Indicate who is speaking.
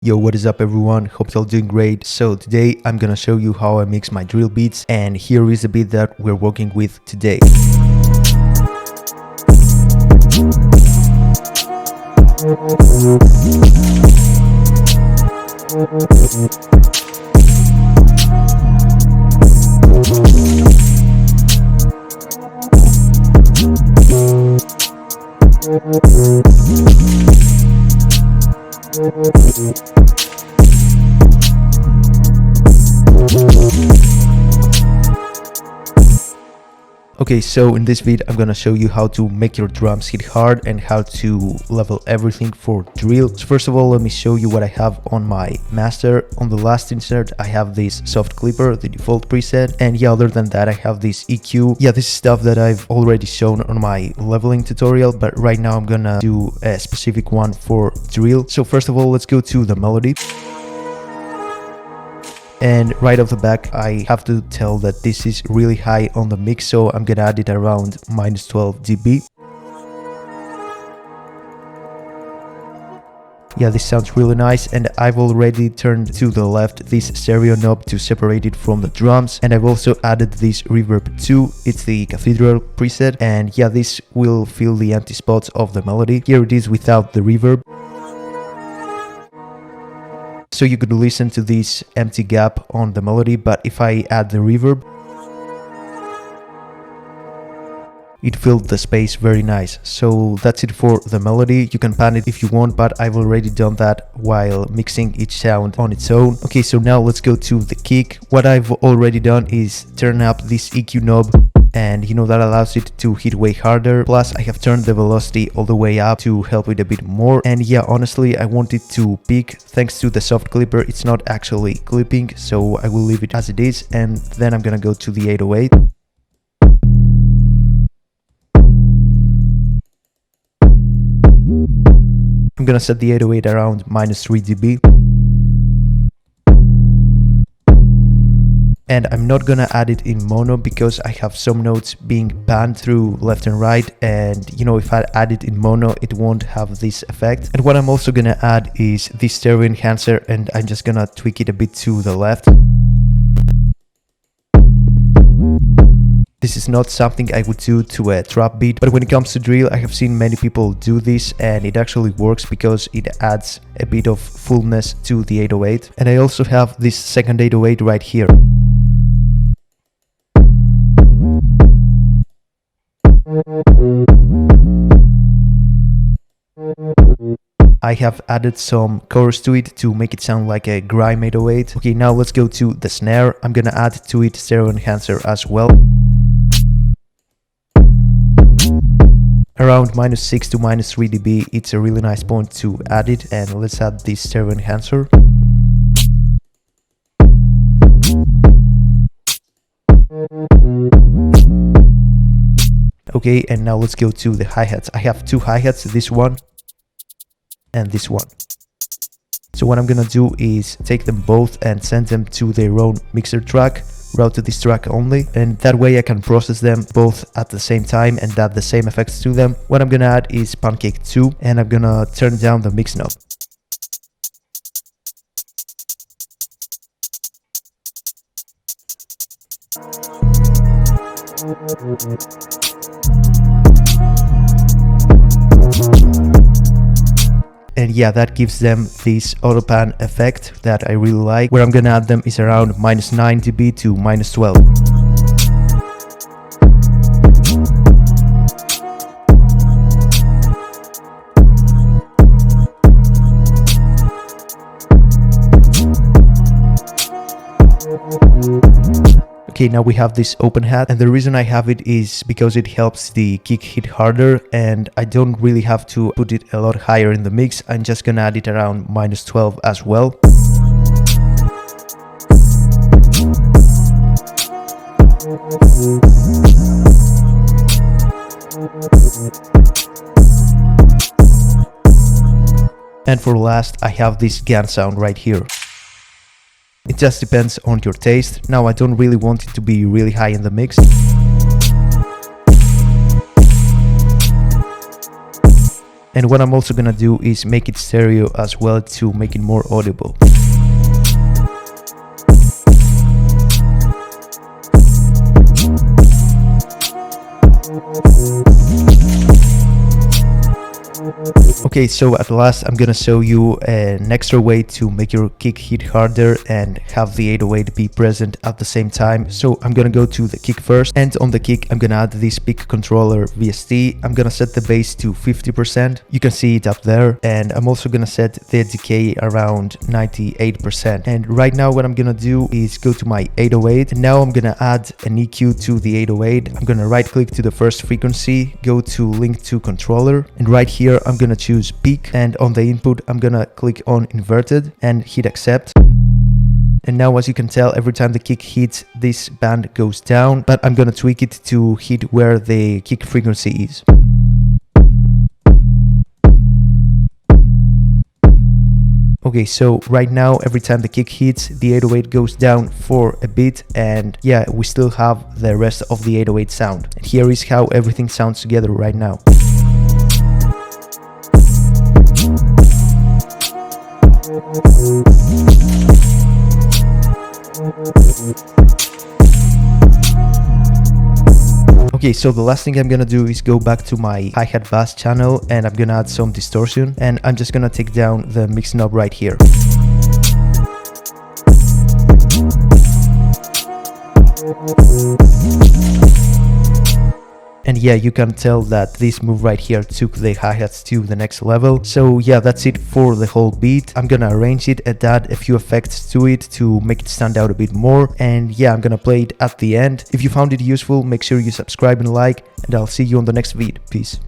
Speaker 1: Yo, what is up everyone? Hope you're all doing great. So today I'm gonna show you how I mix my drill beats, and here is the beat that we're working with today. Okay, so in this video I'm gonna show you how to make your drums hit hard and how to level everything for drill. So first of all, let me show you what I have on my master. On the last insert I have this soft clipper, the default preset, and yeah, other than that I have this EQ. Yeah, this is stuff that I've already shown on my leveling tutorial, but right now I'm gonna do a specific one for drill. So first of all, let's go to the melody. And right off the back I have to tell that this is really high on the mix, so I'm gonna add it around -12 dB. Yeah, this sounds really nice, and I've already turned to the left this stereo knob to separate it from the drums, and I've also added this reverb too. It's the cathedral preset, and yeah, this will fill the empty spots of the melody. Here it is without the reverb. So you could listen to this empty gap on the melody, but if I add the reverb, it filled the space very nice. So that's it for the melody. You can pan it if you want, but I've already done that while mixing each sound on its own. Okay, so now let's go to the kick. What I've already done is turn up this EQ knob, and you know that allows it to hit way harder. Plus I have turned the velocity all the way up to help it a bit more, and yeah, honestly I want it to peak. Thanks to the soft clipper it's not actually clipping, so I will leave it as it is, and then I'm gonna go to the 808. I'm gonna set the 808 around -3 dB. And I'm not gonna add it in mono because I have some notes being panned through left and right, and you know, if I add it in mono it won't have this effect. And what I'm also gonna add is this stereo enhancer, and I'm just gonna tweak it a bit to the left. This is not something I would do to a trap beat, but when it comes to drill I have seen many people do this, and it actually works because it adds a bit of fullness to the 808. And I also have this second 808 right here. I have added some chorus to it to make it sound like a grime 808. Okay, now let's go to the snare. I'm gonna add to it stereo enhancer as well. Around -6 to -3 dB, it's a really nice point to add it, and let's add this stereo enhancer. Okay, and now let's go to the hi-hats. I have two hi-hats, this one and this one. So what I'm gonna do is take them both and send them to their own mixer track, route to this track only, and that way I can process them both at the same time and add the same effects to them. What I'm gonna add is Pancake 2, and I'm gonna turn down the mix knob. And yeah, that gives them this auto pan effect that I really like. Where I'm gonna add them is around -9 dB to -12. Okay, now we have this open hat, and the reason I have it is because it helps the kick hit harder, and I don't really have to put it a lot higher in the mix. I'm just gonna add it around -12 as well. And for last I have this gun sound right here. It just depends on your taste. Now I don't really want it to be really high in the mix. And what I'm also gonna do is make it stereo as well to make it more audible. Okay, so at last I'm gonna show you an extra way to make your kick hit harder and have the 808 be present at the same time. So I'm gonna go to the kick first, and on the kick I'm gonna add this pick controller VST. I'm gonna set the bass to 50%. You can see it up there, and I'm also gonna set the decay around 98%. And right now what I'm gonna do is go to my 808, and now I'm gonna add an EQ to the 808. I'm gonna right click to the first frequency, go to link to controller, and right here I'm gonna choose peak, and on the input I'm gonna click on inverted and hit accept. And now, as you can tell, every time the kick hits, this band goes down, but I'm gonna tweak it to hit where the kick frequency is. Okay, so right now every time the kick hits, the 808 goes down for a bit, and yeah, we still have the rest of the 808 sound. And here is how everything sounds together right now. Okay, so the last thing I'm gonna do is go back to my hi-hat bass channel, and I'm gonna add some distortion, and I'm just gonna take down the mix knob right here. And yeah, you can tell that this move right here took the hi-hats to the next level. So yeah, that's it for the whole beat. I'm gonna arrange it and add a few effects to it to make it stand out a bit more. And yeah, I'm gonna play it at the end. If you found it useful, make sure you subscribe and like, and I'll see you on the next vid. Peace.